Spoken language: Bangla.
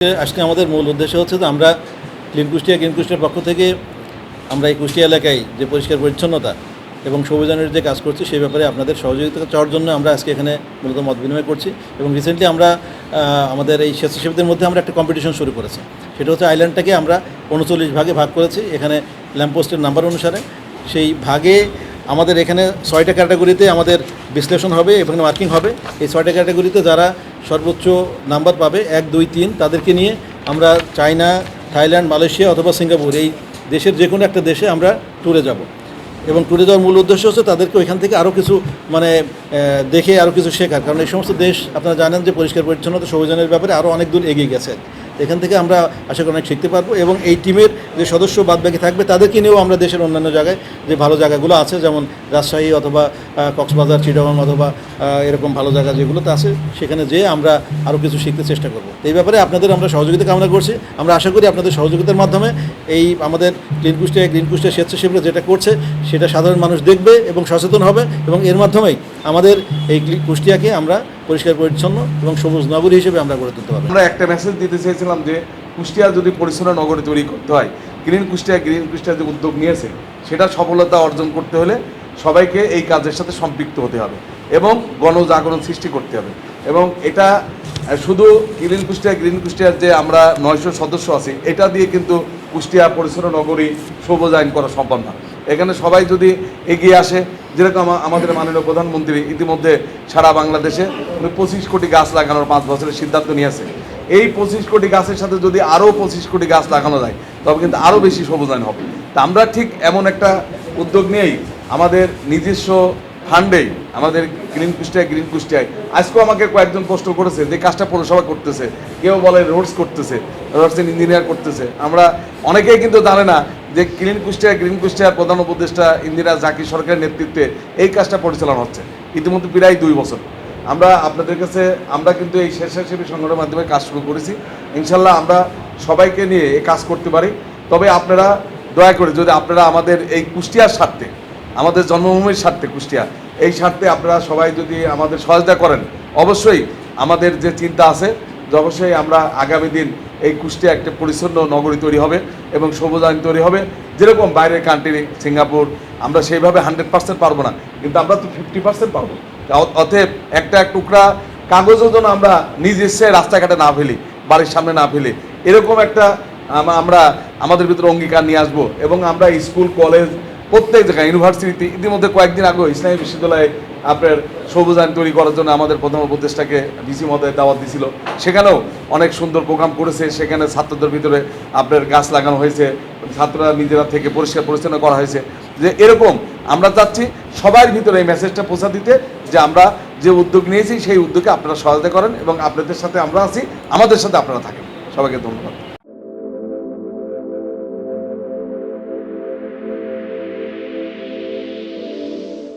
আজকে আমাদের মূল উদ্দেশ্য হচ্ছে যে আমরা ক্লিন কুষ্টিয়া গ্রিন কুষ্টিয়ার পক্ষ থেকে আমরা এই কুষ্টিয়া এলাকায় যে পরিষ্কার পরিচ্ছন্নতা এবং সবুজায়নের যে কাজ করছি সেই ব্যাপারে আপনাদের সহযোগিতা চাওয়ার জন্য আমরা আজকে এখানে মূলত মত বিনিময় করছি। এবং রিসেন্টলি আমরা আমাদের এই স্বেচ্ছাসেবীদের মধ্যে আমরা একটা কম্পিটিশন শুরু করেছি। সেটা হচ্ছে আইল্যান্ডটাকে আমরা 39 ভাগে ভাগ করেছি এখানে ল্যাম্পপোস্টের নাম্বার অনুসারে। সেই ভাগে আমাদের এখানে 6টা ক্যাটাগরিতে আমাদের বিশ্লেষণ হবে এবং মার্কিং হবে। এই 6টা ক্যাটাগরিতে যারা সর্বোচ্চ নাম্বার পাবে 1, 2, 3 তাদেরকে নিয়ে আমরা চায়না, থাইল্যান্ড, মালয়েশিয়া অথবা সিঙ্গাপুর এই দেশের যে কোনো একটা দেশে আমরা ট্যুরে যাব। এবং ট্যুরে যাওয়ার মূল উদ্দেশ্য হচ্ছে তাদেরকে ওইখান থেকে আরও কিছু দেখে আরও কিছু শেখার। কারণ এই সমস্ত দেশ আপনারা জানেন যে পরিষ্কার পরিচ্ছন্নতা সবুজায়নের ব্যাপারে আরও অনেক দূর এগিয়ে গেছে। এখান থেকে আমরা আশা করি অনেক শিখতে পারবো। এবং এই টিমের যে সদস্য বাদবাকি থাকবে তাদেরকে নিয়েও আমরা দেশের অন্যান্য জায়গায় যে ভালো জায়গাগুলো আছে, যেমন রাজশাহী অথবা কক্সবাজার, চিটাগং অথবা এরকম ভালো জায়গা যেগুলোতে আছে সেখানে যেয়ে আমরা আরও কিছু শিখতে চেষ্টা করব। এই ব্যাপারে আপনাদের আমরা সহযোগিতা কামনা করছি। আমরা আশা করি আপনাদের সহযোগিতার মাধ্যমে এই আমাদের ক্লিন কুষ্টিয়া গ্রিন কুষ্টিয়া স্বেচ্ছাসেবীরা যেটা করছে সেটা সাধারণ মানুষ দেখবে এবং সচেতন হবে। এবং এর মাধ্যমেই আমাদের এই কুষ্টিয়াকে আমরা পরিষ্কার পরিচ্ছন্ন এবং সবুজ নগরী হিসেবে আমরা গড়ে তুলতে পারবো। আমরা একটা মেসেজ দিতে চেয়েছিলাম যে কুষ্টিয়া যদি পরিচ্ছন্ন নগরী তৈরি করতে হয়, গ্রিন কুষ্টিয়া যে উদ্যোগ নিয়েছে সেটা সফলতা অর্জন করতে হলে সবাইকে এই কাজের সাথে সম্পৃক্ত হতে হবে এবং গণজাগরণ সৃষ্টি করতে হবে। এবং এটা শুধু গ্রিন কুষ্টিয়ার যে আমরা 900 সদস্য আছি এটা দিয়ে কিন্তু কুষ্টিয়া পরিচ্ছন্ন নগরী সবুজায়ন করা সম্ভব না। এখানে সবাই যদি এগিয়ে আসে, যেরকম আমাদের মাননীয় প্রধানমন্ত্রী ইতিমধ্যে সারা বাংলাদেশে 25 কোটি গাছ লাগানোর 5 বছরের সিদ্ধান্ত নিয়েছে। এই 25 কোটি গাছের সাথে যদি আরও 25 কোটি গাছ লাগানো যায় তবে কিন্তু আরও বেশি সবুজায়ন হবে। তা আমরা ঠিক এমন একটা উদ্যোগ নিয়েই আমাদের নিজস্ব ফান্ডেই আমাদের গ্রিন কুষ্টিয়ায় আজকেও আমাকে কয়েকজন প্রশ্ন করেছে যে কাজটা পৌরসভা করতেছে, কেউ বলে রোডস করতেছে, রোডসের ইঞ্জিনিয়ার করতেছে। আমরা অনেকেই কিন্তু জানে না যে গ্রিন কুষ্টিয়ার প্রধান উপদেষ্টা ইন্দিরা জাকির সরকারের নেতৃত্বে এই কাজটা পরিচালনা হচ্ছে ইতিমধ্যে প্রায় 2 বছর। আমরা আপনাদের কাছে আমরা কিন্তু এই স্বেচ্ছাসেবী সংগঠনের মাধ্যমে কাজ শুরু করেছি। ইনশাল্লাহ আমরা সবাইকে নিয়ে এই কাজ করতে পারি। তবে আপনারা দয়া করে যদি আপনারা আমাদের এই কুষ্টিয়ার স্বার্থে, আমাদের জন্মভূমির স্বার্থে, কুষ্টিয়া এই স্বার্থে আপনারা সবাই যদি আমাদের সহায়তা করেন, অবশ্যই আমাদের যে চিন্তা আছে যে অবশ্যই আমরা আগামী দিন এই কুষ্টিয়া একটা পরিচ্ছন্ন নগরী তৈরি হবে এবং সবুজায়ন তৈরি হবে। যেরকম বাইরের কান্ট্রি সিঙ্গাপুর আমরা সেইভাবে 100% পারবো না, কিন্তু আমরা তো 50% পারবো। অতএব একটা টুকরা কাগজও যেন আমরা নিজ ইচ্ছায় রাস্তাঘাটে না ফেলি, বাড়ির সামনে না ফেলি, এরকম একটা আমরা আমাদের ভিতরে অঙ্গীকার নিয়ে আসবো। এবং আমরা স্কুল, কলেজ, প্রত্যেক জায়গায়, ইউনিভার্সিটিতে ইতিমধ্যে কয়েকদিন আগে ইসলামী বিশ্ববিদ্যালয়ে আপনার সবুজায়ন তৈরি করার জন্য আমাদের প্রধান উপদেষ্টাকে ডিসি মহোদয় দাওয়াত দিয়েছিল। সেখানেও অনেক সুন্দর প্রোগ্রাম করেছে। সেখানে ছাত্রদের ভিতরে আপনার গাছ লাগানো হয়েছে, ছাত্ররা নিজেরা থেকে পরিষ্কার পরিচ্ছন্ন করা হয়েছে। যে এরকম আমরা চাচ্ছি সবার ভিতরে এই মেসেজটা পৌঁছা দিতে যে আমরা যে উদ্যোগ নিয়েছি সেই উদ্যোগে আপনারা সহায়তা করেন এবং আপনাদের সাথে আমরা আছি, আমাদের সাথে আপনারা থাকেন। সবাইকে ধন্যবাদ।